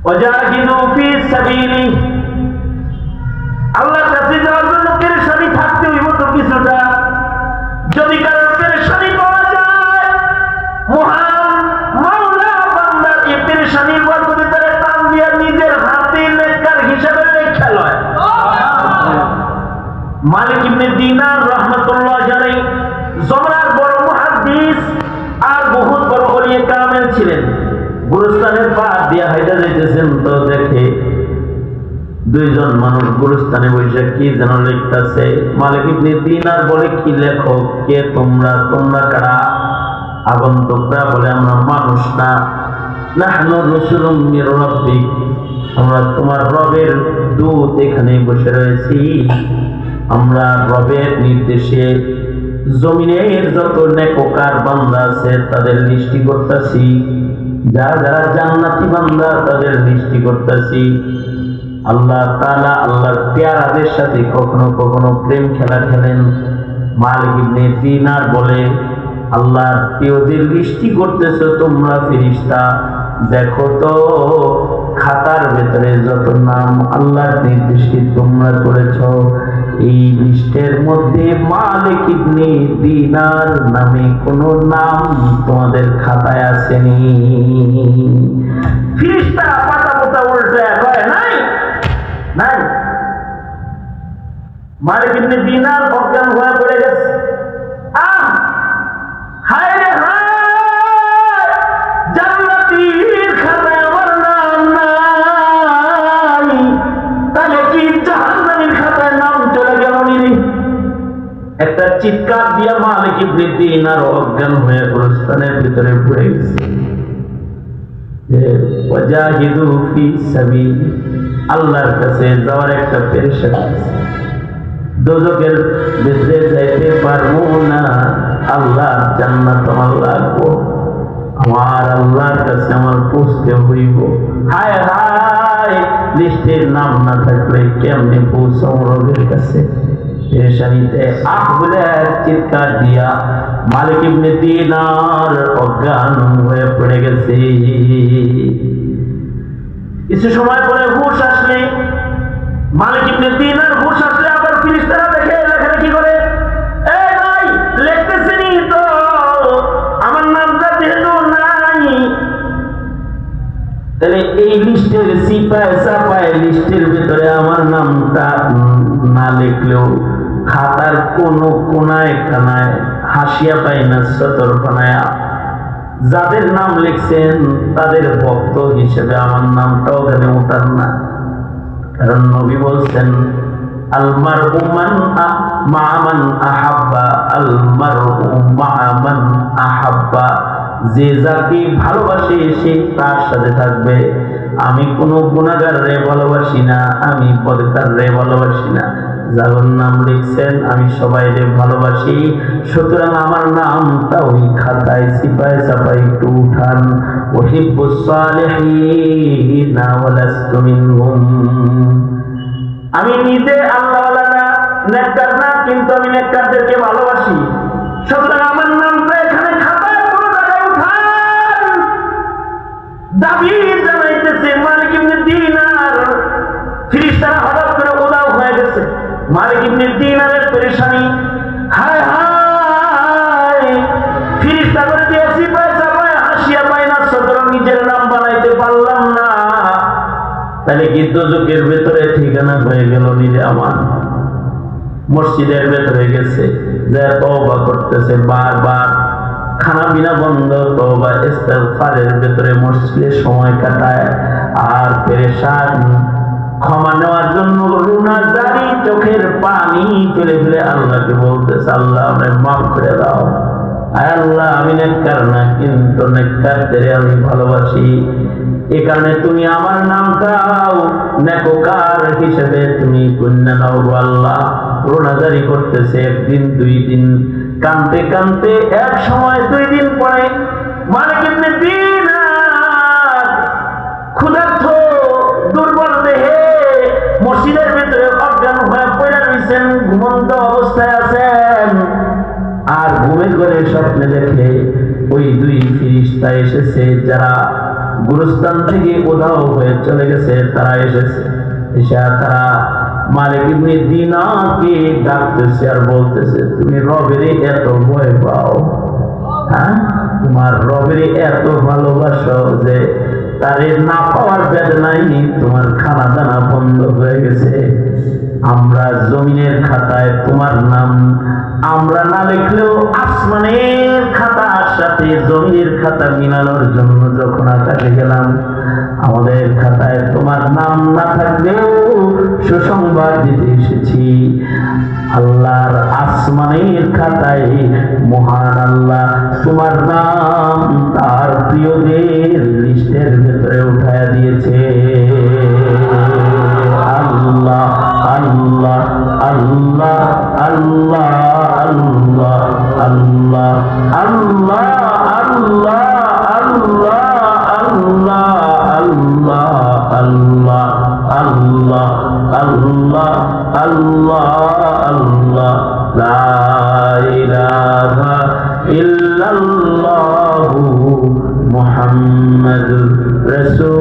ওয়াজাহিদু ফি সাবিলি, আল্লাহর কাছে যাওয়ার জন্য পেরেশানি থাকতে হইব তো কিছুটা। যদি কারো পেরেশানি পাওয়া যায়, মহান মাওলা বান্দার এই পেরেশানির বরকতে তারা টান দিয়া নিজের হাতে নেককার হিসাবে রেখে লয়। মালিক ইবনে দিনার রাহমাতুল্লাহ আলাইহি জমরার বড় মুহাদ্দিস আর বহুত বড় ওলিয়ে কামেল ছিলেন। গুরুস্থানের পাহাড় দিয়া হাইটা যাইতেছেন, তো দেখে দুইজন মানুষ গুরুস্থানে বসে কি যেন লিখতেছে। মালিক ইবনে দিনার বলে, কি লেখো, কে তোমরা, তোমরা কারা? আগন্তুকরা বলে, আমরা মানুষ না, নাহনু রাসূলুম মির রাব্বিক, আমরা তোমার রবের দূত, এখানে বসে রয়েছি। আমরা রবের নির্দেশে জমিনের যত নেককার বান্দা আছে তাদের লিস্টি করতেছি, যারা যারা জান্নাতি বান্দা তাদের লিস্টি করতেছি। আল্লাহ তাআলা আল্লাহর পেয়ারাদের সাথে কখনো কখনো প্রেম খেলা খেলেন। মালিক ইবনে দিনার বলে, আল্লাহর প্রিয়দের লিস্টি করতেছো তোমরা ফেরেশতা, দেখো তো খাতার ভেতরে যত নাম আল্লাহর নির্দেশে তোমরা করেছ, এই লিস্টের মধ্যে মালিক ইবনে দিনার নামে কোনো নাম তোমাদের খাতায় আসেনি। ফেরেশতারা পাতা পাতা উল্টে কয়, নাই নাই। মালিক ইবনে দিনার অজ্ঞান হয়ে পড়ে গেছে। হায় রে হায়, জান্নাতীর খাতায় আমার নাম নাই, তাহলে কি জাহান্নামীর খাতায় নাম চলে গেল নি? একটা চিৎকার দিয়া মালিক ইবনে দিনার অজ্ঞান হয়ে গুরুস্থানের ভিতরে পড়ে গেছে। ওয়াজাহিদু ফি সাবিল, আল্লাহর কাছে যাওয়ার একটা পেরেশানি আছে। দোজখের ভিতরে যাইতে পারবো না, আল্লাহর জান্নাত আমার লাগবো, আমার আল্লাহর কাছে আমার পৌঁছতে হইব। হায় হায়, লিস্টের নাম না থাকলে কেমনে পৌঁছাবো রবের কাছে? পেরেশানিতে আহ বলে চিৎকার দিয়া মালিক ইবনে দিনার অজ্ঞান হয়ে পড়ে গেছে। কিছু সময় পরে হুঁশ আসলে, মালিক ইবনে দিনার হুঁশ আসলে আবার ফেরেশতারা দেখে লেখালেখি করে, এই ভাই লিখতেছেনি তো আমার নামটা যেহেতু নাই, তাহলে এই লিস্টের সিপায় চাপায় লিস্টের ভিতরে আমার নামটা না লিখলেও খাতার কোন কোনায় কানায় হাসিয়া পাই না সতর বানায়া যাদের নাম লিখছেন তাদের ভক্ত হিসেবে আমার নামটা ওখানে ওঠার না। কারণ নবী বলছেন, আলমারউ মা মান আহাব্বা, আলমারউ মা মান আহাব্বা, যে যাকে ভালোবাসে সে তার সাথে থাকবে। আমি কোনো গুনাহগাররে ভালোবাসি না, আমি পদকাররে ভালোবাসি না। যার নাম লিখছেন আমি সবাইরে ভালোবাসি, সুতরাং আমার নামটা ওই খাতায় সিপায় চাপায় একটু উঠান। উহিব্বুস সালিহিনা ওয়া লাস্তু মিনহুম, আমি নিজে আল্লাহওয়ালা না, নেককার না, কিন্তু আমি নেককারদেরকে ভালোবাসি, সুতরাং আমার নামটা এখানে খাতায় কোনো জায়গায় উঠান। দাবি জানাইতেছে মালিক ইবনে দিনার। ফেরেশতারা হঠাৎ করে উদাও হয়ে গেছে। মালিক ইবনে দিনারের পেরেশানি, হায় হায়, ফেরেশতা করে দিয়েছি পয়সা পায় হাসিয়া পায় না, সুতরাং নিজের নাম বানাইতে পারলাম না, তাহলে কি দোজখের ভেতরে ঠিকানা হয়ে গেল নিজে আমার। মসজিদের ভেতরে গেছে, যে তওবা করতেছে বারবার, খানা পিনা বন্ধ, তওবা ইস্তিগফারের ভেতরে মসজিদে সময় কাটায় আর পেরেশান। ক্ষমা নেওয়ার জন্য রুনা জারি চোখের পানি ফেলে ফেলে আল্লাহকে বলতেছে, আল্লাহ আমায় মাফ করে দাও। আয় আল্লাহ, আমি নেককার না, কিন্তু নেককারদের আমি ভালোবাসি, এই কারণে তুমি আমার নামটাও নেককার হিসেবে তুমি কন্যা নাও আল্লাহ। রুনা জারি করতেছে, একদিন দুই দিন, কানতে কানতে এক সময় 2 দিন পরে মালিক ইবনে দিনার ক্ষুধার্ত দুর্বল দেহে মসজিদের ভিতরে অজ্ঞান হয়ে পড়ে রয়েছেন, ঘুমন্ত অবস্থায় আছেন। আর ঘুমের ঘরে স্বপ্নে দেখে ওই 2 ফেরেশতা এসেছে যারা গুরুস্থান থেকে উধাও হয়ে চলে গেছে, তারা এসেছে। এসে তারা মালিক ইবনে দিনারকে ডাকতেছে আর বলতেছে, তুমি রবের এত ভয় পাও, হ্যাঁ, তোমার রবের এত ভালোবাসো যে তারে না পাওয়ার বেদনায় তোমার খানা দানা বন্ধ হয়ে গেছে। আমরা জমিনের খাতায় তোমার নাম আমরা না লিখলেও আসমানের খাতার সাথে জমিনের খাতা মিলানোর জন্য যখন আকাশে গেলাম, আমাদের খাতায় তোমার নাম না থাকলেও সুসংবাদ দিতে এসেছি। আল্লাহর আসমানের খাতায় মহান আল্লাহ তোমার নাম তার প্রিয়দের লিস্টের ভেতরে উঠায়া দিয়েছে। আল্লাহ আল্লাহ আল্লাহ আল্লাহ আল্লাহ আল্লাহ আল্লাহ আল্লাহ আল্লাহ আল্লাহ আল্লাহ আল্লাহ আল্লাহ আল্লাহ আল্লাহ আল্লাহ লা ইলাহা ইল্লাল্লাহু মুহাম্মাদুর রাসূল।